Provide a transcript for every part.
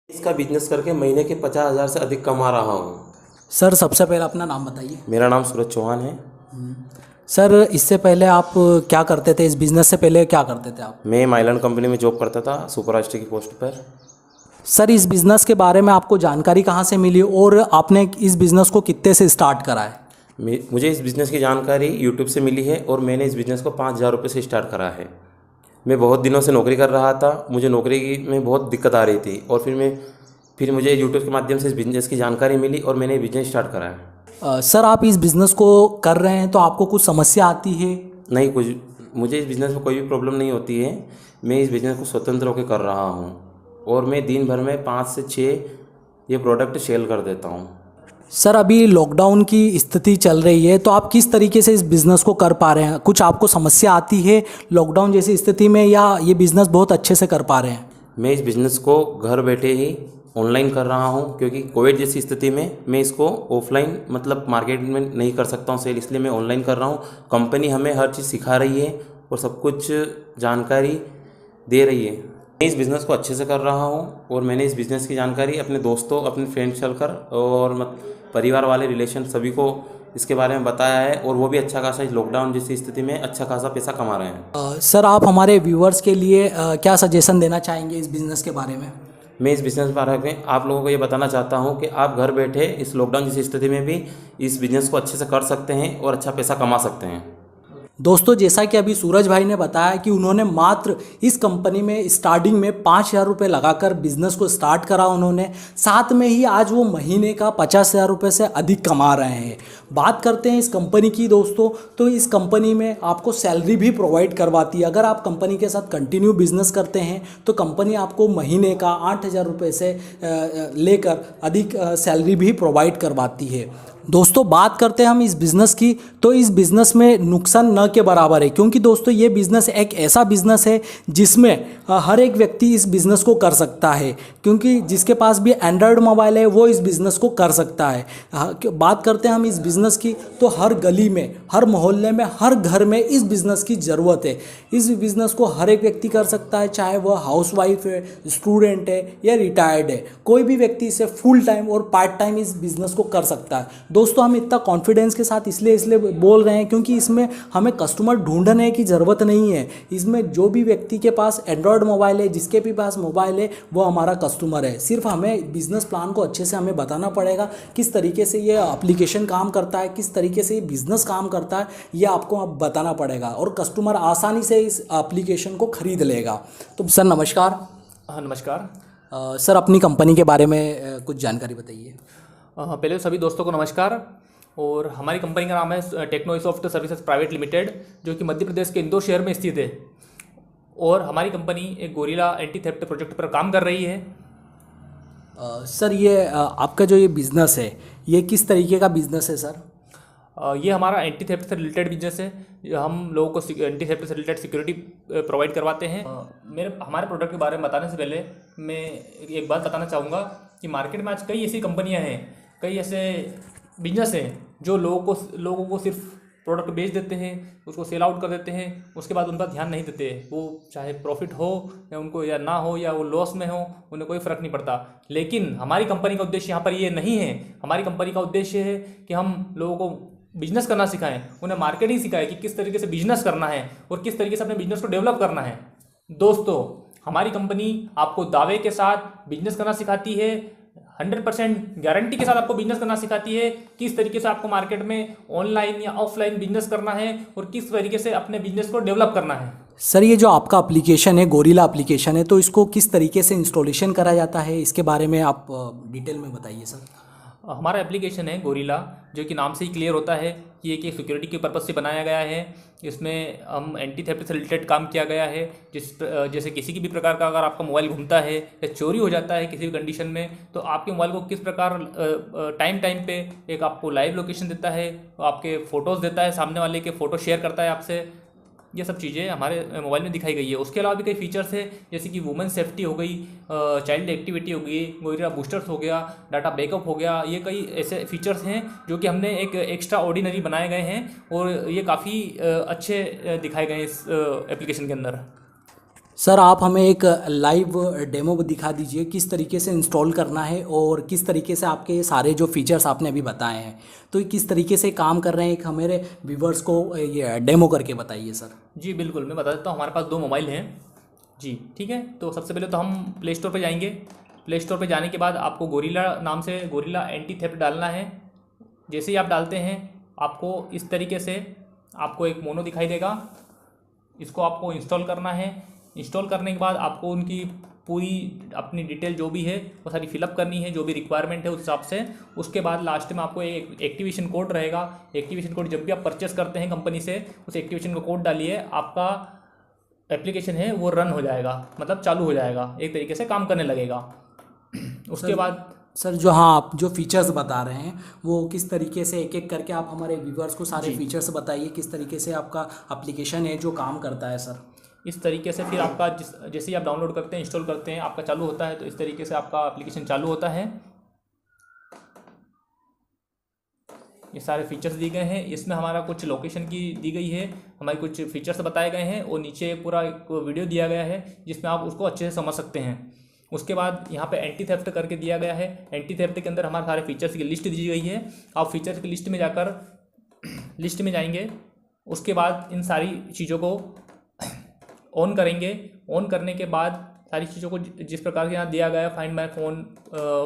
इसका बिजनेस करके महीने के 50,000 से अधिक कमा रहा हूँ। सर सबसे पहले अपना नाम बताइए। मेरा नाम सूरज चौहान है। सर इससे पहले आप क्या करते थे, इस बिज़नेस से पहले क्या करते थे आप? मैं माइलन कंपनी में जॉब करता था, सुपरवाइजर की पोस्ट पर। सर इस बिज़नेस के बारे में आपको जानकारी कहाँ से मिली और आपने इस बिज़नेस को कितने से स्टार्ट करा है? मुझे इस बिज़नेस की जानकारी यूट्यूब से मिली है और मैंने इस बिज़नेस को 5,000 रुपये से स्टार्ट करा है। मैं बहुत दिनों से नौकरी कर रहा था, मुझे नौकरी की में बहुत दिक्कत आ रही थी और फिर मुझे यूट्यूब के माध्यम से इस बिज़नेस की जानकारी मिली और मैंने बिज़नेस स्टार्ट करा है। सर आप इस बिज़नेस को कर रहे हैं तो आपको कुछ समस्या आती है? नहीं, कुछ मुझे इस बिज़नेस में कोई भी प्रॉब्लम नहीं होती है। मैं इस बिज़नेस को स्वतंत्र होकर कर रहा हूँ और मैं दिन भर में 5 से 6 ये प्रोडक्ट सेल कर देता हूँ। सर अभी लॉकडाउन की स्थिति चल रही है तो आप किस तरीके से इस बिज़नेस को कर पा रहे हैं? कुछ आपको समस्या आती है लॉकडाउन जैसी स्थिति में या ये बिज़नेस बहुत अच्छे से कर पा रहे हैं? मैं इस बिज़नेस को घर बैठे ही ऑनलाइन कर रहा हूँ क्योंकि कोविड जैसी स्थिति में मैं इसको ऑफलाइन मतलब मार्केट में नहीं कर सकता हूँ सेल, इसलिए मैं ऑनलाइन कर रहा हूँ। कंपनी हमें हर चीज़ सिखा रही है और सब कुछ जानकारी दे रही है। मैं इस बिज़नेस को अच्छे से कर रहा हूँ और मैंने इस बिज़नेस की जानकारी अपने दोस्तों, अपने फ्रेंड्स चलकर और परिवार वाले रिलेशन सभी को इसके बारे में बताया है और वो भी अच्छा खासा इस लॉकडाउन जैसी स्थिति में अच्छा खासा पैसा कमा रहे हैं। सर आप हमारे व्यूअर्स के लिए क्या सजेशन देना चाहेंगे इस बिज़नेस के बारे में? मैं इस बिज़नेस के बारे में आप लोगों को ये बताना चाहता हूँ कि आप घर बैठे इस लॉकडाउन जैसी स्थिति में भी इस बिज़नेस को अच्छे से कर सकते हैं और अच्छा पैसा कमा सकते हैं। दोस्तों जैसा कि अभी सूरज भाई ने बताया कि उन्होंने मात्र इस कंपनी में स्टार्टिंग में 5,000 रुपये लगाकर बिजनेस को स्टार्ट करा उन्होंने, साथ में ही आज वो महीने का 50,000 रुपये से अधिक कमा रहे हैं। बात करते हैं इस कंपनी की दोस्तों, तो इस कंपनी में आपको सैलरी भी प्रोवाइड करवाती है। अगर आप कंपनी के साथ कंटिन्यू बिजनेस करते हैं तो कंपनी आपको महीने का 8,000 रुपये से लेकर अधिक सैलरी भी प्रोवाइड करवाती है। दोस्तों बात करते हैं हम इस बिज़नेस की, तो इस बिज़नेस में नुकसान न के बराबर है, क्योंकि दोस्तों ये बिज़नेस एक ऐसा बिज़नेस है जिसमें हर एक व्यक्ति इस बिज़नेस को कर सकता है, क्योंकि जिसके पास भी एंड्रॉयड मोबाइल है वो इस बिज़नेस को कर सकता है। बात करते हैं हम इस बिज़नेस की, तो हर गली में, हर मोहल्ले में, हर घर में इस बिज़नेस की ज़रूरत है। इस बिज़नेस को हर एक व्यक्ति कर सकता है, चाहे वह हाउसवाइफ है, स्टूडेंट है या रिटायर्ड है। कोई भी व्यक्ति इसे फुल टाइम और पार्ट टाइम इस बिज़नेस को कर सकता है। दोस्तों हम इतना कॉन्फिडेंस के साथ इसलिए बोल रहे हैं क्योंकि इसमें हमें कस्टमर ढूंढने की ज़रूरत नहीं है। इसमें जो भी व्यक्ति के पास एंड्रॉयड मोबाइल है, जिसके भी पास मोबाइल है, वो हमारा कस्टमर है। सिर्फ हमें बिज़नेस प्लान को अच्छे से हमें बताना पड़ेगा, किस तरीके से ये एप्लीकेशन काम करता है, किस तरीके से ये बिज़नेस काम करता है, ये आपको अब बताना पड़ेगा और कस्टमर आसानी से इस एप्लीकेशन को खरीद लेगा। तो सर नमस्कार। हाँ नमस्कार। सर अपनी कंपनी के बारे में कुछ जानकारी बताइए। पहले सभी दोस्तों को नमस्कार। और हमारी कंपनी का नाम है टेक्नोसॉफ्ट सर्विसेज प्राइवेट लिमिटेड, जो कि मध्य प्रदेश के इंदौर शहर में स्थित है। और हमारी कंपनी एक गोरिल्ला एंटी थेफ्ट प्रोजेक्ट पर काम कर रही है। सर ये आपका जो ये बिज़नेस है, ये किस तरीके का बिज़नेस है सर? ये हमारा एंटी थेफ्ट से रिलेटेड बिजनेस है। हम लोगों को एंटी थेफ्ट से रिलेटेड सिक्योरिटी प्रोवाइड करवाते हैं। हमारे प्रोडक्ट के बारे में बताने से पहले मैं एक बात बताना चाहूँगा कि मार्केट में आज कई ऐसी कंपनियाँ हैं, कई ऐसे बिजनेस हैं जो लोगों को सिर्फ प्रोडक्ट बेच देते हैं, उसको सेल आउट कर देते हैं, उसके बाद उनका ध्यान नहीं देते। वो चाहे प्रॉफिट हो या उनको या ना हो या वो लॉस में हो, उन्हें कोई फ़र्क नहीं पड़ता। लेकिन हमारी कंपनी का उद्देश्य यहाँ पर ये नहीं है। हमारी कंपनी का उद्देश्य है कि हम लोगों को बिजनेस करना सिखाएं, उन्हें मार्केटिंग सिखाएं कि किस तरीके से बिजनेस करना है और किस तरीके से अपने बिजनेस को डेवलप करना है। दोस्तों हमारी कंपनी आपको दावे के साथ बिजनेस करना सिखाती है, 100% गारंटी के साथ आपको बिजनेस करना सिखाती है, किस तरीके से आपको मार्केट में ऑनलाइन या ऑफलाइन बिजनेस करना है और किस तरीके से अपने बिजनेस को डेवलप करना है। सर ये जो आपका एप्लीकेशन है, गोरिल्ला एप्लीकेशन है, तो इसको किस तरीके से इंस्टॉलेशन करा जाता है, इसके बारे में आप डिटेल में बताइए सर। हमारा एप्लीकेशन है गोरिल्ला, जो कि नाम से ही क्लियर होता है कि ये कि सिक्योरिटी के पर्पज़ से बनाया गया है। इसमें हम एंटी थेफ्ट से रिलेटेड काम किया गया है। जैसे किसी की भी प्रकार का अगर आपका मोबाइल घूमता है या चोरी हो जाता है किसी भी कंडीशन में, तो आपके मोबाइल को किस प्रकार टाइम पे एक आपको लाइव लोकेशन देता है, आपके फ़ोटोज़ देता है, सामने वाले के फ़ोटो शेयर करता है आपसे। ये सब चीज़ें हमारे मोबाइल में दिखाई गई है। उसके अलावा भी कई फीचर्स है, जैसे कि वुमेन सेफ्टी हो गई, चाइल्ड एक्टिविटी हो गई, गोरिल्ला बूस्टर्स हो गया, डाटा बैकअप हो गया। ये कई ऐसे फीचर्स हैं जो कि हमने एक एक्स्ट्रा ऑर्डिनरी बनाए गए हैं और ये काफ़ी अच्छे दिखाए गए हैं इस एप्लीकेशन के अंदर। सर आप हमें एक लाइव डेमो दिखा दीजिए किस तरीके से इंस्टॉल करना है और किस तरीके से आपके सारे जो फीचर्स आपने अभी बताए हैं तो ये किस तरीके से काम कर रहे हैं, एक हमारे व्यूवर्स को ये डेमो करके बताइए सर। जी बिल्कुल, मैं बता देता हूँ। हमारे पास 2 मोबाइल हैं जी, ठीक है। तो सबसे पहले तो हम प्ले स्टोर पर जाएंगे। प्ले स्टोर पर जाने के बाद आपको गोरिल्ला नाम से गोरिल्ला एंटी थेफ्ट डालना है। जैसे ही आप डालते हैं आपको इस तरीके से आपको एक मोनो दिखाई देगा, इसको आपको इंस्टॉल करना है। इंस्टॉल करने के बाद आपको उनकी पूरी अपनी डिटेल जो भी है वो सारी फिलअप करनी है, जो भी रिक्वायरमेंट है उस हिसाब से। उसके बाद लास्ट में आपको एक एक्टिवेशन कोड रहेगा। एक्टिवेशन कोड जब भी आप परचेस करते हैं कंपनी से, उस एक्टिवेशन का कोड डालिए, आपका एप्लीकेशन है वो रन हो जाएगा, मतलब चालू हो जाएगा, एक तरीके से काम करने लगेगा। उसके बाद सर जो हाँ आप जो फीचर्स बता रहे हैं वो किस तरीके से एक एक करके आप हमारे व्यूवर्स को सारे फीचर्स बताइए, किस तरीके से आपका एप्लीकेशन है जो काम करता है सर। इस तरीके से फिर आपका जैसे ही आप डाउनलोड करते हैं, इंस्टॉल करते हैं, आपका चालू होता है, तो इस तरीके से आपका एप्लीकेशन चालू होता है। ये सारे फीचर्स दिए गए हैं। इसमें हमारा कुछ लोकेशन की दी गई है, हमारे कुछ फीचर्स बताए गए हैं और नीचे पूरा एक वीडियो दिया गया है जिसमें आप उसको अच्छे से समझ सकते हैं। उसके बाद यहाँ पे एंटी थेफ्ट करके दिया गया है। एंटी थेफ्ट के अंदर हमारे सारे फीचर्स की लिस्ट दी गई है। आप फीचर्स की लिस्ट में जाकर लिस्ट में जाएंगे, उसके बाद इन सारी चीज़ों को ऑन करेंगे। ऑन करने के बाद सारी चीज़ों को जिस प्रकार के यहाँ दिया गया है, find my phone,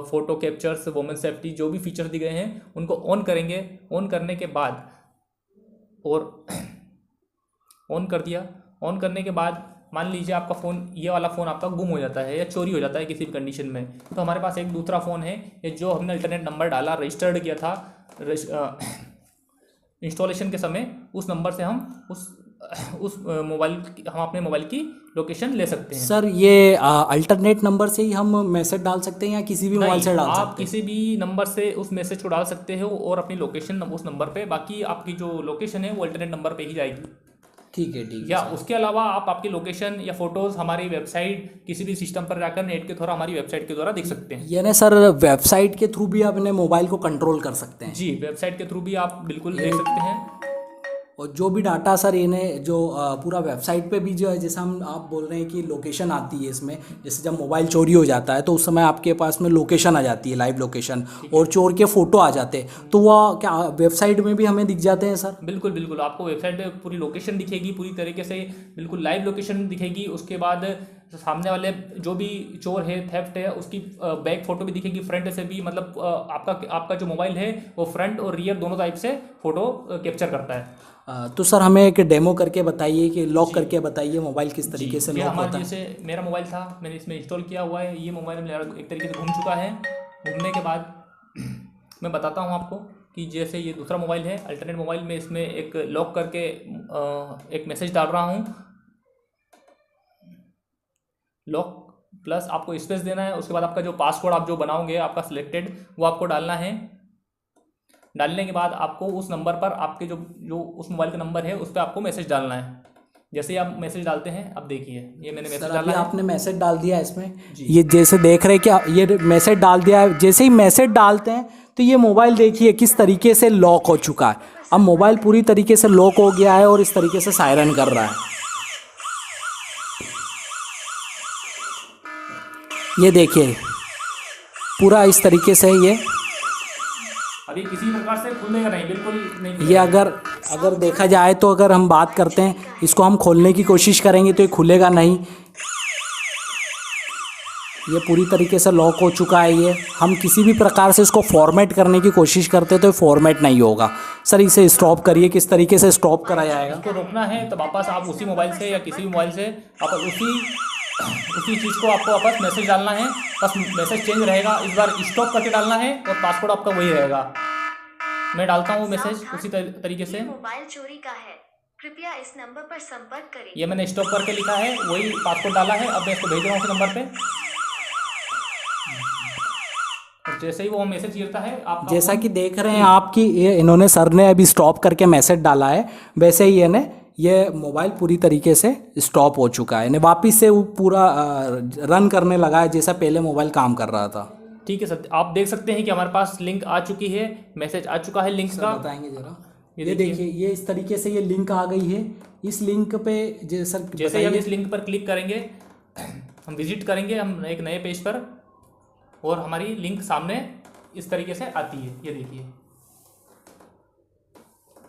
photo captures, women safety, जो भी फीचर दिए गए हैं उनको ऑन करेंगे। ऑन करने के बाद और ऑन कर दिया। ऑन करने के बाद मान लीजिए आपका फ़ोन, ये वाला फ़ोन आपका गुम हो जाता है या चोरी हो जाता है किसी भी कंडीशन में, तो हमारे पास एक दूसरा फ़ोन है, ये जो हमने अल्टरनेट नंबर डाला, रजिस्टर्ड किया था इंस्टॉलेशन के समय, उस नंबर से हम हम अपने मोबाइल की लोकेशन ले सकते हैं। सर ये अल्टरनेट नंबर से ही हम मैसेज डाल सकते हैं या किसी भी मोबाइल से डाल सकते हैं? आप किसी भी नंबर से उस मैसेज को डाल सकते हो और अपनी लोकेशन उस नंबर पे, बाकी आपकी जो लोकेशन है वो अल्टरनेट नंबर पे ही जाएगी। ठीक है या उसके अलावा आप आपकी लोकेशन या फोटोज़ हमारी वेबसाइट किसी भी सिस्टम पर जाकर नेट के द्वारा, हमारी वेबसाइट के द्वारा देख सकते हैं। यानी सर वेबसाइट के थ्रू भी अपने मोबाइल को कंट्रोल कर सकते हैं? जी, वेबसाइट के थ्रू भी आप बिल्कुल देख सकते हैं। और जो भी डाटा सर इन्हें जो पूरा वेबसाइट पे भी जो है, जैसे हम आप बोल रहे हैं कि लोकेशन आती है इसमें, जैसे जब मोबाइल चोरी हो जाता है तो उस समय आपके पास में लोकेशन आ जाती है, लाइव लोकेशन, और चोर के फ़ोटो आ जाते हैं, तो वह क्या वेबसाइट में भी हमें दिख जाते हैं सर? बिल्कुल बिल्कुल, आपको वेबसाइट पे पूरी लोकेशन दिखेगी, पूरी तरीके से बिल्कुल लाइव लोकेशन दिखेगी। उसके बाद सामने वाले जो भी चोर है, थेफ्ट है, उसकी बैक फोटो भी दिखेगी, फ्रंट से भी, मतलब आपका जो मोबाइल है वो फ्रंट और रियर दोनों टाइप से फोटो कैप्चर करता है। तो सर हमें एक डेमो करके बताइए कि लॉक करके बताइए मोबाइल किस तरीके से लॉक होता है। जैसे मेरा मोबाइल था, मैंने इसमें इंस्टॉल किया हुआ है, ये मोबाइल मेरा एक तरीके से घूम चुका है। घूमने के बाद मैं बताता हूँ आपको कि जैसे ये दूसरा मोबाइल है, अल्टरनेट मोबाइल में, इसमें एक लॉक करके एक मैसेज डाल रहा हूँ। लॉक प्लस आपको स्पेस देना है। उसके बाद आपका जो पासवर्ड आप जो बनाओगे आपका सिलेक्टेड, वो आपको डालना है। डालने के बाद आपको उस नंबर पर आपके जो उस मोबाइल का नंबर है उस पर आपको मैसेज डालना है। जैसे ही आप मैसेज डालते हैं, अब देखिए ये मैंने मैसेज डाला है। आपने मैसेज डाल दिया है इसमें, ये जैसे देख रहे हैं क्या, ये मैसेज डाल दिया है। जैसे ही मैसेज डालते हैं तो ये मोबाइल देखिए किस तरीके से लॉक हो चुका है। अब मोबाइल पूरी तरीके से लॉक हो गया है और इस तरीके से सायरन कर रहा है। ये देखिए पूरा इस तरीके से ये अभी किसी प्रकार से खुलेगा नहीं, बिल्कुल नहीं। ये अगर देखा जाए तो अगर हम बात करते हैं, इसको हम खोलने की कोशिश करेंगे तो ये खुलेगा नहीं। ये पूरी तरीके से लॉक हो चुका है। ये हम किसी भी प्रकार से इसको फॉर्मेट करने की कोशिश करते तो फॉर्मेट नहीं होगा। सर इसे स्टॉप करिए, किस तरीके से स्टॉप करा जाएगा? इसको रोकना है तो वापस आप उसी मोबाइल से या किसी भी मोबाइल से आप उसी चीज़ को आपको वापस मैसेज डालना है। बस मैसेज चेंज रहेगा, इस बार स्टॉप करके डालना है और पासवर्ड आपका वही रहेगा। मैं डालता हूँ मैसेज उसी तरीके से। मोबाइल चोरी का है, कृपया इस नंबर पर संपर्क करें। ये मैंने स्टॉप करके लिखा है, वही पासवर्ड डाला है। अब मैं इसको भेज रहा हूँ उस नंबर पे। और जैसे ही वो मैसेज गिरता है, आप जैसा कि देख रहे हैं आपकी ये इन्होंने सर ने अभी स्टॉप करके मैसेज डाला है, वैसे ही ये मोबाइल पूरी तरीके से स्टॉप हो चुका है। वापस से वो पूरा रन करने लगा है जैसा पहले मोबाइल काम कर रहा था। ठीक है सर, आप देख सकते हैं कि हमारे पास लिंक आ चुकी है, मैसेज आ चुका है लिंक का। बताएंगे जरा। ये देखिए ये इस तरीके से ये लिंक आ गई है इस लिंक पे सर जैसे ही हम इस लिंक पर क्लिक करेंगे, हम विजिट करेंगे हम एक नए पेज पर, और हमारी लिंक सामने इस तरीके से आती है। ये देखिए,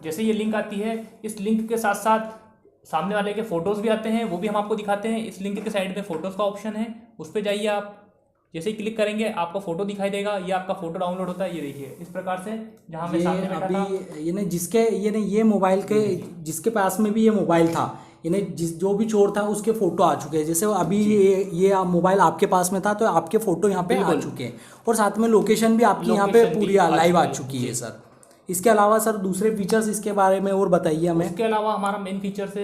जैसे ये लिंक आती है, इस लिंक के साथ साथ सामने वाले के फ़ोटोज़ भी आते हैं, वो भी हम आपको दिखाते हैं। इस लिंक के साइड में फ़ोटोज़ का ऑप्शन है, उस पर जाइए आप। जैसे ही क्लिक करेंगे आपको फ़ोटो दिखाई देगा, ये आपका फ़ोटो डाउनलोड होता है। ये देखिए इस प्रकार से, जहाँ मैं सामने बैठा था, ये मोबाइल के जिसके पास में भी ये मोबाइल था, जो भी चोर था उसके फोटो आ चुके हैं। जैसे अभी ये मोबाइल आपके पास में था तो आपके फोटो यहाँ पे आ चुके हैं, और साथ में लोकेशन भी आपकी यहाँ पे पूरी लाइव आ चुकी है सर। इसके अलावा सर दूसरे फीचर्स इसके बारे में और बताइए हमें। इसके अलावा हमारा मेन फीचर से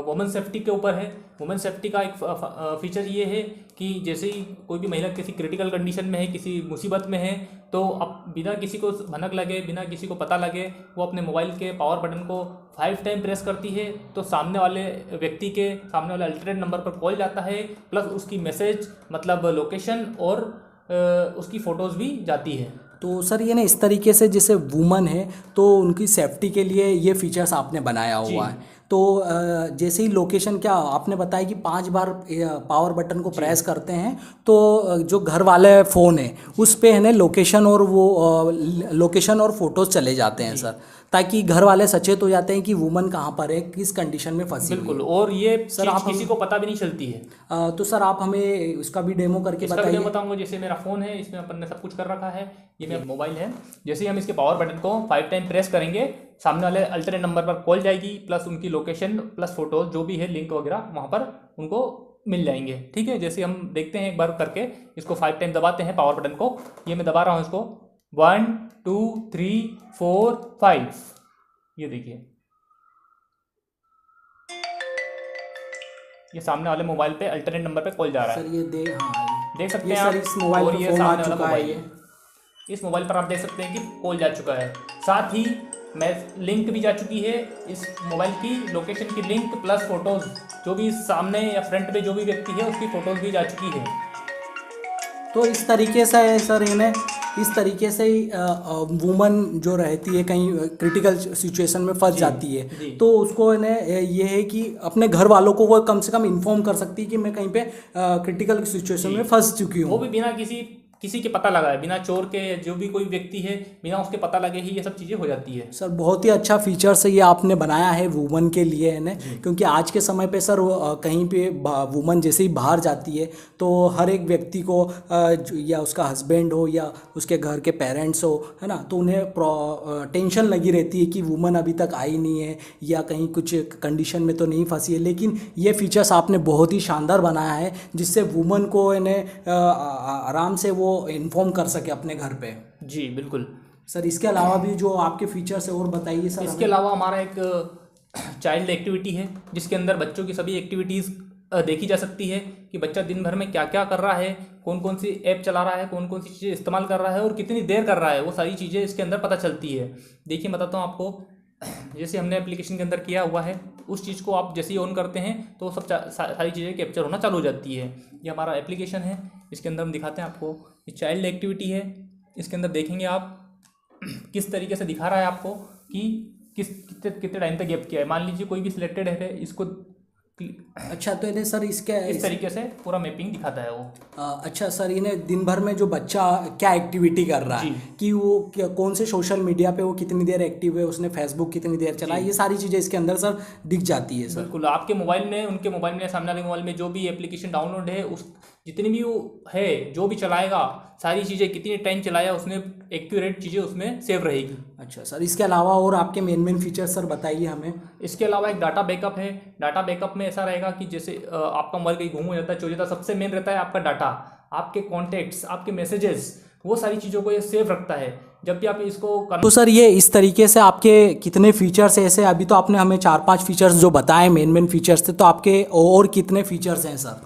वुमेन सेफ्टी के ऊपर है। वुमेन सेफ्टी का एक फीचर ये है कि जैसे ही कोई भी महिला किसी क्रिटिकल कंडीशन में है, किसी मुसीबत में है, तो अब बिना किसी को भनक लगे, बिना किसी को पता लगे, वो अपने मोबाइल के पावर बटन को 5 टाइम प्रेस करती है, तो सामने वाले व्यक्ति के सामने वाले अल्टरनेट नंबर पर कॉल जाता है, प्लस उसकी मैसेज मतलब लोकेशन और उसकी फ़ोटोज़ भी जाती है। तो सर ये इस तरीके से जैसे वुमन है तो उनकी सेफ्टी के लिए ये फीचर्स आपने बनाया हुआ है। तो जैसे ही लोकेशन, क्या आपने बताया कि 5 बार पावर बटन को प्रेस करते हैं तो जो घर वाले फ़ोन है उस पे लोकेशन और फोटोज़ चले जाते हैं सर, ताकि घर वाले सचेत हो जाते हैं कि वुमन कहाँ पर है, किस कंडीशन में फंसी। बिल्कुल, और ये सर आप किसी को पता भी नहीं चलती है। तो सर आप हमें उसका भी डेमो करके बताइए। बताऊंगा। जैसे मेरा फ़ोन है, इसमें अपन ने सब कुछ कर रखा है, ये मेरा मोबाइल है। जैसे ही हम इसके पावर बटन को 5 टाइम प्रेस करेंगे, सामने वाले अल्टरनेट नंबर पर कॉल जाएगी, प्लस उनकी लोकेशन प्लस फोटो जो भी है, लिंक वगैरह वहाँ पर उनको मिल जाएंगे। ठीक है, जैसे हम देखते हैं एक बार करके, इसको 5 टाइम दबाते हैं पावर बटन को। ये मैं दबा रहा हूँ इसको, 1 2 3 4 5। ये देखिए, ये सामने वाले मोबाइल पे अल्टरनेट नंबर पे कॉल जा रहा है। सर ये देख सकते हैं आप, इस मोबाइल और पे ये फोन आ सामने वाला चुका मोबाइल है। है, इस मोबाइल पर आप देख सकते हैं कि कॉल जा चुका है। साथ ही मैं लिंक भी जा चुकी है, इस मोबाइल की लोकेशन की लिंक प्लस फोटोज़, जो भी सामने या फ्रंट पे जो भी व्यक्ति है उसकी फ़ोटोज़ भी जा चुकी है। तो इस तरीके से सर इस तरीके से ही वुमन जो रहती है कहीं क्रिटिकल सिचुएशन में फंस जाती है, तो उसको ये है कि अपने घर वालों को वो कम से कम इन्फॉर्म कर सकती है कि मैं कहीं पे क्रिटिकल सिचुएशन में फंस चुकी हूँ। वो भी बिना किसी के पता लगाए, बिना चोर के, जो भी कोई व्यक्ति है बिना उसके पता लगे ही ये सब चीज़ें हो जाती है। सर बहुत ही अच्छा फीचर्स है ये आपने बनाया है वुमन के लिए, है ना, क्योंकि आज के समय पे सर कहीं पे वुमन जैसे ही बाहर जाती है तो हर एक व्यक्ति को या उसका हस्बैंड हो या उसके घर के पेरेंट्स हो, है ना, तो उन्हें टेंशन लगी रहती है कि वुमन अभी तक आई नहीं है या कहीं कुछ कंडीशन में तो नहीं फंसी है। लेकिन ये फीचर्स आपने बहुत ही शानदार बनाया है जिससे वुमन को आराम से वो इन्फॉर्म कर सके अपने घर पे। जी बिल्कुल सर, इसके अलावा भी जो आपके फीचर्स है और बताइए सर। इसके अलावा हमारा एक चाइल्ड एक्टिविटी है जिसके अंदर बच्चों की सभी एक्टिविटीज़ देखी जा सकती है कि बच्चा दिन भर में क्या क्या कर रहा है, कौन कौन सी ऐप चला रहा है, कौन कौन सी चीज़ें इस्तेमाल कर रहा है और कितनी देर कर रहा है, वो सारी चीज़ें इसके अंदर पता चलती है। देखिए बताता हूँ आपको, जैसे हमने एप्लीकेशन के अंदर किया हुआ है, उस चीज़ को आप जैसे ही ऑन करते हैं तो सब सारी चीज़ें कैप्चर होना चालू हो जाती है। ये हमारा एप्लीकेशन है, इसके अंदर हम दिखाते हैं आपको। ये चाइल्ड एक्टिविटी है, इसके अंदर देखेंगे आप किस तरीके से दिखा रहा है आपको कि कितने टाइम तक गैप किया है। मान लीजिए कोई भी सिलेक्टेड है, इसको अच्छा, तो इन्हें सर इस तरीके से पूरा मैपिंग दिखाता है वो। अच्छा सर, इन्हें दिन भर में जो बच्चा क्या एक्टिविटी कर रहा है, कि वो कौन से सोशल मीडिया पे वो कितनी देर एक्टिव है, उसने फेसबुक कितनी देर चला, ये सारी चीज़ें इसके अंदर सर दिख जाती है सर। बिल्कुल, आपके मोबाइल में, उनके मोबाइल में, सामने वाले मोबाइल में जो भी एप्लीकेशन डाउनलोड है, उस जितनी भी वो है, जो भी चलाएगा, सारी चीज़ें कितनी टाइम चलाया उसने, एक्यूरेट चीज़ें उसमें सेव रहेगी। अच्छा सर, इसके अलावा और आपके मेन फीचर्स सर बताइए हमें। इसके अलावा एक डाटा बैकअप है। डाटा बैकअप में ऐसा रहेगा कि जैसे आपका मोबाइल कहीं गुम हो जाता है, चोरी जाता है, सबसे मेन रहता है आपका डाटा, आपके कॉन्टैक्ट्स, आपके मैसेजेस, वो सारी चीज़ों को ये सेव रखता है। जब भी आप इसको तो सर ये इस तरीके से आपके कितने फीचर्स हैं ऐसे? अभी तो आपने हमें 4-5 फीचर्स जो बताए मेन फीचर्स थे, तो आपके और कितने फीचर्स हैं सर?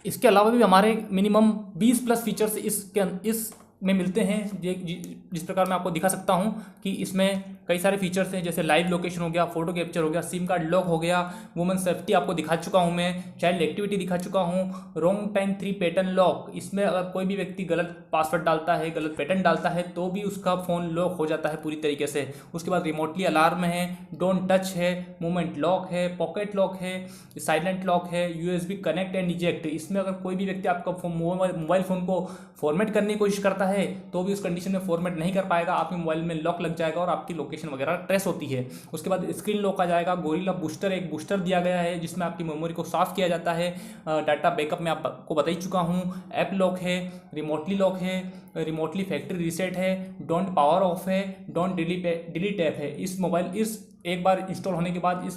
इसके अलावा भी हमारे मिनिमम 20 प्लस फीचर्स इस में मिलते हैं। जिस प्रकार मैं आपको दिखा सकता हूं कि इसमें कई सारे फीचर्स हैं, जैसे लाइव लोकेशन हो गया, फोटो कैप्चर हो गया, सिम कार्ड लॉक हो गया, वुमेन सेफ्टी आपको दिखा चुका हूं मैं, चाइल्ड एक्टिविटी दिखा चुका हूं, रोंग टाइम 3 पैटर्न लॉक। इसमें अगर कोई भी व्यक्ति गलत पासवर्ड डालता है, गलत पैटर्न डालता है तो भी उसका फ़ोन लॉक हो जाता है पूरी तरीके से। उसके बाद रिमोटली अलार्म है, डोंट टच है, मूवमेंट लॉक है, पॉकेट लॉक है, साइलेंट लॉक है, USB कनेक्ट एंड इजेक्ट। इसमें अगर कोई भी व्यक्ति आपका मोबाइल फ़ोन को फॉर्मेट करने की कोशिश करता है तो भी उस कंडीशन में फॉर्मेट नहीं कर पाएगा, आपके मोबाइल में लॉक लग जाएगा और आपकी लोकेशन वगैरह ट्रेस होती है। उसके बाद स्क्रीन लॉक आ जाएगा, गोरिल्ला बूस्टर, एक बूस्टर दिया गया है जिसमें आपकी मेमोरी को साफ़ किया जाता है, डाटा बैकअप मैं आपको बता ही चुका हूँ, ऐप लॉक है, रिमोटली लॉक है, रिमोटली फैक्ट्री रीसेट है, डोंट पावर ऑफ है, डोंट डिलीट ऐप है। इस एक बार इंस्टॉल होने के बाद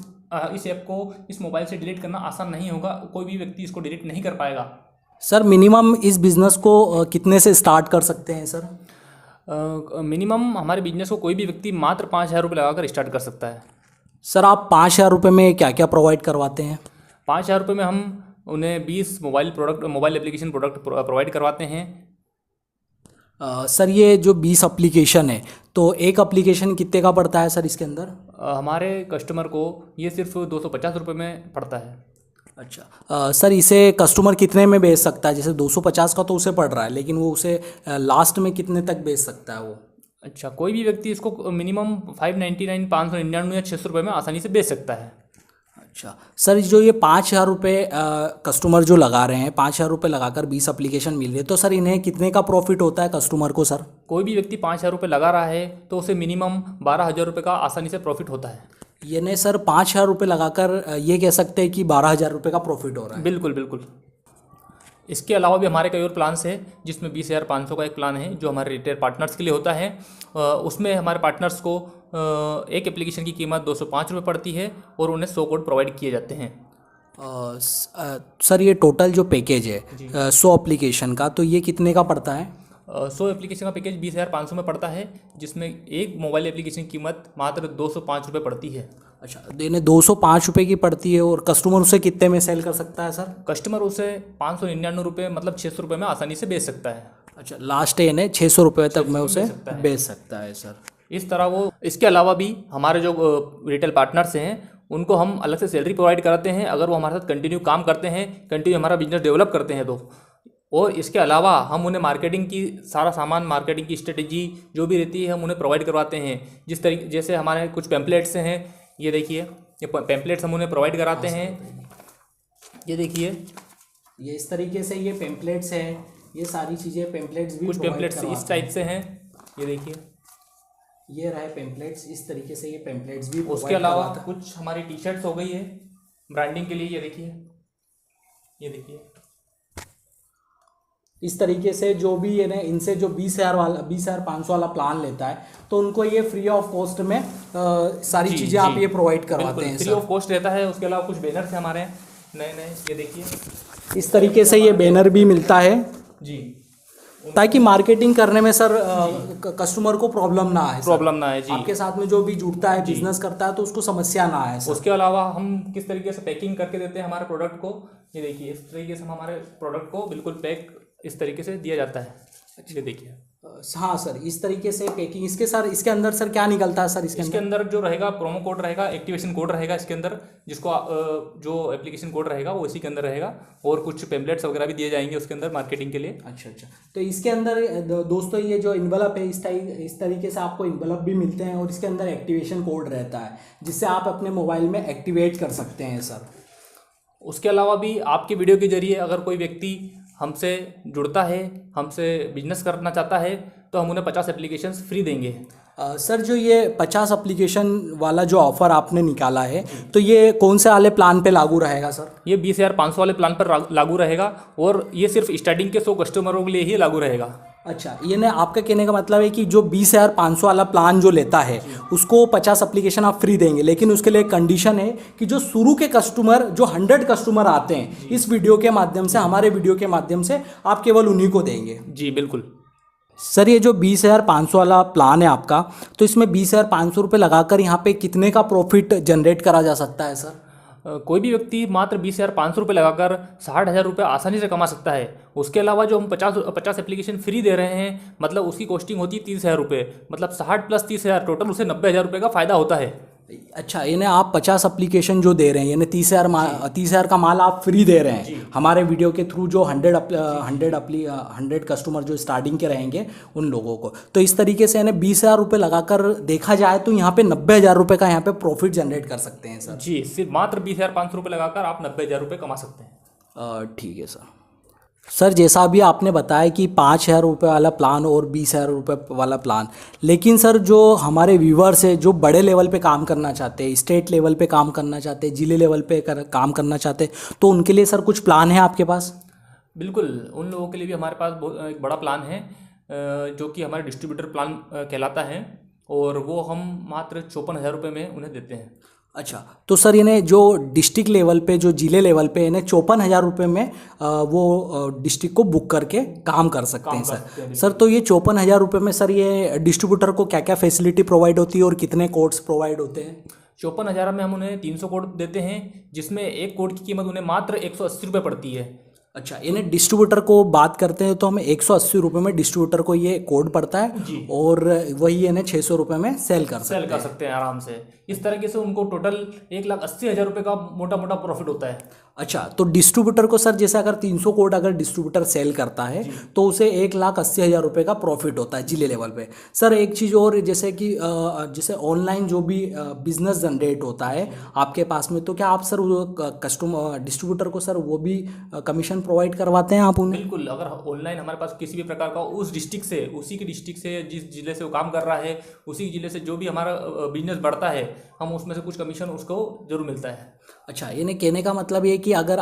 इस ऐप को इस मोबाइल से डिलीट करना आसान नहीं होगा, कोई भी व्यक्ति इसको डिलीट नहीं कर पाएगा। सर मिनिमम इस बिज़नेस को कितने से स्टार्ट कर सकते हैं सर? मिनिमम हमारे बिजनेस को कोई भी व्यक्ति मात्र 5,000 रुपये लगाकर स्टार्ट कर सकता है। सर आप 5,000 रुपये में क्या क्या प्रोवाइड करवाते हैं? 5,000 रुपये में हम उन्हें 20 मोबाइल एप्लीकेशन प्रोडक्ट प्रोवाइड करवाते हैं। सर ये जो 20 एप्लीकेशन है तो एक एप्लीकेशन कितने का पड़ता है सर इसके अंदर? हमारे कस्टमर को ये सिर्फ 250 रुपये में पड़ता है। अच्छा सर इसे कस्टमर कितने में बेच सकता है? जैसे 250 का तो उसे पड़ रहा है, लेकिन वो उसे लास्ट में कितने तक बेच सकता है वो? अच्छा, कोई भी व्यक्ति इसको मिनिमम 599, 599 या 600 रुपये में आसानी से बेच सकता है। अच्छा सर जो ये 5,000 रुपये कस्टमर जो लगा रहे हैं, 5,000 रुपये लगाकर 20 एप्लीकेशन मिल रही है, तो सर इन्हें कितने का प्रॉफिट होता है कस्टमर को सर? कोई भी व्यक्ति 5,000 रुपये लगा रहा है तो उसे मिनिमम 12,000 रुपये का आसानी से प्रॉफिट होता है। यानी सर 5,000 रुपये लगाकर ये कह सकते हैं कि 12,000 रुपये का प्रॉफिट हो रहा है? बिल्कुल बिल्कुल। इसके अलावा भी हमारे कई और प्लान्स हैं, जिसमें 20,500 का एक प्लान है जो हमारे रिटेल पार्टनर्स के लिए होता है। उसमें हमारे पार्टनर्स को एक एप्लीकेशन की कीमत 205 रुपये पड़ती है और उन्हें 100 कोड प्रोवाइड किए जाते हैं। सर ये टोटल जो पैकेज है 100 एप्लीकेशन का, तो ये कितने का पड़ता है? 100 एप्लीकेशन का पैकेज 20,500 में पड़ता है, जिसमें एक मोबाइल एप्लीकेशन की कीमत मात्र 205 रुपये पड़ती है। अच्छा यानी 205 रुपये की पड़ती है, और कस्टमर उसे कितने में सेल कर सकता है सर? कस्टमर उसे 599 रुपये मतलब 600 रुपये में आसानी से बेच सकता है। अच्छा लास्ट है यानी 600 रुपये तक में उसे बेच सकता है सर। इस तरह वो, इसके अलावा भी हमारे जो रिटेल पार्टनर्स हैं उनको हम अलग से सैलरी प्रोवाइड कराते हैं अगर वो हमारे साथ कंटिन्यू काम करते हैं, कंटिन्यू हमारा बिजनेस डेवलप करते हैं तो। और इसके अलावा हम उन्हें मार्केटिंग की सारा सामान, मार्केटिंग की स्ट्रेटेजी जो भी रहती है हम उन्हें प्रोवाइड करवाते हैं। जैसे हमारे कुछ पैम्पलेट्स हैं, ये देखिए, ये पैम्पलेट्स हम उन्हें प्रोवाइड कराते हैं। ये देखिए, ये इस तरीके से ये पैम्पलेट्स हैं, ये सारी चीज़ें पैम्पलेट्स भी कुछ पैम्पलेट्स इस टाइप से हैं, ये देखिए, ये रहे पैम्पलेट्स, इस तरीके से ये पैम्पलेट्स भी। उसके अलावा कुछ हमारी टी शर्ट्स हो गई है ब्रांडिंग के लिए, ये देखिए, ये देखिए, इस तरीके से जो भी ये ना इनसे जो 20,500 वाला प्लान लेता है तो उनको ये फ्री ऑफ कॉस्ट में सारी चीज़ें आप ये प्रोवाइड करवाते हैं? फ्री ऑफ कॉस्ट रहता है। उसके अलावा कुछ बैनर्स हैं हमारे नए नए, ये देखिए, इस तरीके से ये बैनर भी मिलता है जी, ताकि मार्केटिंग करने में सर कस्टमर को प्रॉब्लम ना आए। जी, आपके साथ में जो भी जुड़ता है, बिजनेस करता है, तो उसको समस्या ना आए सर। उसके अलावा हम किस तरीके से पैकिंग करके देते हैं हमारे प्रोडक्ट को, ये देखिए, इस तरीके से हम हमारे प्रोडक्ट को बिल्कुल पैक इस तरीके से दिया जाता है। ये देखिए, हाँ सर, इस तरीके से पैकिंग। इसके अंदर सर क्या निकलता है सर? इसके अंदर जो रहेगा प्रोमो कोड रहेगा, एक्टिवेशन कोड रहेगा इसके अंदर, जिसको जो एप्लीकेशन कोड रहेगा वो इसी के अंदर रहेगा, और कुछ पेम्पलेट्स वगैरह भी दिए जाएंगे उसके अंदर मार्केटिंग के लिए। अच्छा, तो इसके अंदर दोस्तों ये जो इन्वेलप है, इस तरीके से आपको इन्वेलप भी मिलते हैं, और इसके अंदर एक्टिवेशन कोड रहता है जिससे आप अपने मोबाइल में एक्टिवेट कर सकते हैं सर। उसके अलावा भी आपके वीडियो के जरिए अगर कोई व्यक्ति हमसे जुड़ता है, हमसे बिजनेस करना चाहता है, तो हम उन्हें 50 एप्लीकेशंस फ्री देंगे। सर जो ये 50 एप्लीकेशन वाला जो ऑफ़र आपने निकाला है, तो ये कौन से वाले प्लान पे लागू रहेगा सर? ये 20,500 वाले प्लान पर लागू रहेगा, और ये सिर्फ स्टार्टिंग के 100 कस्टमरों के लिए ही लागू रहेगा। अच्छा, ये ना आपका कहने का मतलब है कि जो 20,500 वाला प्लान जो लेता है उसको 50 एप्लीकेशन आप फ्री देंगे, लेकिन उसके लिए एक कंडीशन है कि जो शुरू के कस्टमर, जो 100 कस्टमर आते हैं इस वीडियो के माध्यम से, हमारे वीडियो के माध्यम से, आप केवल उन्हीं को देंगे। जी बिल्कुल। सर ये जो 20,500 वाला प्लान है आपका, तो इसमें 20,500 रुपये लगाकर यहाँ पे कितने का प्रॉफिट जनरेट करा जा सकता है सर? कोई भी व्यक्ति मात्र 20,500 रुपये लगाकर 60,000 रुपये आसानी से कमा सकता है। उसके अलावा जो हम 50 एप्लीकेशन फ्री दे रहे हैं, मतलब उसकी कॉस्टिंग होती है 30,000 रुपये, मतलब 60 + 30,000 टोटल उसे 90,000 रुपये का फ़ायदा होता है। अच्छा, यानी आप 50 एप्लीकेशन जो दे रहे हैं, यानी 30,000 का माल आप फ्री दे रहे हैं हमारे वीडियो के थ्रू, जो 100 कस्टमर जो स्टार्टिंग के रहेंगे उन लोगों को। तो इस तरीके से यानी 20,000 रुपये लगाकर देखा जाए तो यहाँ पे 90,000 रुपये का यहाँ पे प्रॉफिट जनरेट कर सकते हैं सर। जी, सिर्फ मात्र 20,500 रुपये लगाकर आप 90,000 रुपये कमा सकते हैं। ठीक है सर, जैसा अभी आपने बताया कि 5,000 रुपये वाला प्लान और 20,000 रुपये वाला प्लान, लेकिन सर जो हमारे व्यूवर्स है जो बड़े लेवल पे काम करना चाहते हैं, स्टेट लेवल पे काम करना चाहते हैं, जिले लेवल पे काम करना चाहते हैं, तो उनके लिए सर कुछ प्लान है आपके पास? बिल्कुल, उन लोगों के लिए भी हमारे पास एक बड़ा प्लान है, जो कि हमारे डिस्ट्रीब्यूटर प्लान कहलाता है, और वो हम मात्र 54,000 रुपये में उन्हें देते हैं। अच्छा, तो सर यानी जो डिस्ट्रिक्ट लेवल पे, जो जिले लेवल पे, यानी 54,000 रुपये में वो डिस्ट्रिक्ट को बुक करके काम कर सकते हैं सर। सर तो ये 54,000 रुपये में सर ये डिस्ट्रीब्यूटर को क्या क्या फैसिलिटी प्रोवाइड होती है और कितने कोड्स प्रोवाइड होते हैं? 54,000 में हम उन्हें 300 कोड देते हैं, जिसमें एक कोड की कीमत उन्हें मात्र 180 रुपये पड़ती है। अच्छा, यानी डिस्ट्रीब्यूटर को बात करते हैं तो हमें 180 रुपये में डिस्ट्रीब्यूटर को ये कोड पड़ता है, और वही यानी 600 रुपये में सेल कर सकते हैं आराम से। इस तरीके से उनको टोटल 1,80,000 रुपये का मोटा मोटा प्रॉफिट होता है। अच्छा, तो डिस्ट्रीब्यूटर को सर जैसे अगर 300 कोड अगर डिस्ट्रीब्यूटर सेल करता है तो उसे 1,80,000 रुपये का प्रॉफिट होता है जिले लेवल पे। सर एक चीज़ और, जैसे कि जैसे ऑनलाइन जो भी बिजनेस जनरेट होता है आपके पास में, तो क्या आप सर कस्टमर डिस्ट्रीब्यूटर को सर वो भी कमीशन प्रोवाइड करवाते हैं आप उन्हें? बिल्कुल, अगर ऑनलाइन हमारे पास किसी भी प्रकार का उस डिस्ट्रिक्ट से, उसी के डिस्ट्रिक्ट से, जिस जिले से वो काम कर रहा है, उसी जिले से जो भी हमारा बिजनेस बढ़ता है, हम उसमें से कुछ कमीशन उसको जरूर मिलता है। अच्छा, यानी कहने का मतलब ये कि अगर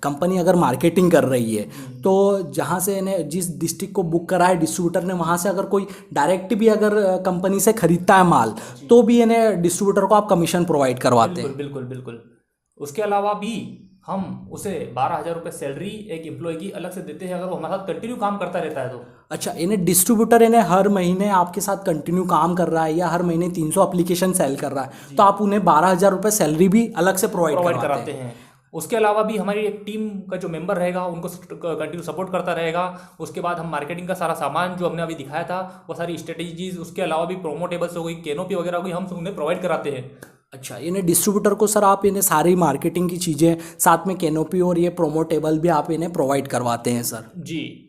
कंपनी अगर मार्केटिंग कर रही है तो जहाँ से इन्हें जिस डिस्ट्रिक्ट को बुक करा है डिस्ट्रीब्यूटर ने, वहाँ से अगर कोई डायरेक्ट भी अगर कंपनी से खरीदता है माल, तो भी इन्हें डिस्ट्रीब्यूटर को आप कमीशन प्रोवाइड करवाते हैं? बिल्कुल बिल्कुल। उसके अलावा भी हम उसे 12,000 रुपये सैलरी एक एम्प्लॉय की अलग से देते हैं, अगर वो हमारे साथ कंटिन्यू काम करता रहता है तो। अच्छा, इन्हें डिस्ट्रीब्यूटर इन्हें हर महीने आपके साथ कंटिन्यू काम कर रहा है या हर महीने 300 एप्लीकेशन सेल कर रहा है, तो आप उन्हें 12,000 रुपये सैलरी भी अलग से प्रोवाइड कराते हैं? उसके अलावा भी हमारी एक टीम का जो मेंबर रहेगा उनको कंटिन्यू सपोर्ट करता रहेगा। उसके बाद हम मार्केटिंग का सारा सामान जो हमने अभी दिखाया था, वो सारी स्ट्रेटेजीज, उसके अलावा भी प्रोमोटेबल्स हो गई, कैनोपी वगैरह हो गई, हम उन्हें प्रोवाइड कराते हैं। अच्छा, इन्हें डिस्ट्रीब्यूटर को सर आप इन्हें सारी मार्केटिंग की चीज़ें, साथ में कैनोपी और ये प्रोमोटेबल भी आप इन्हें प्रोवाइड करवाते हैं सर? जी।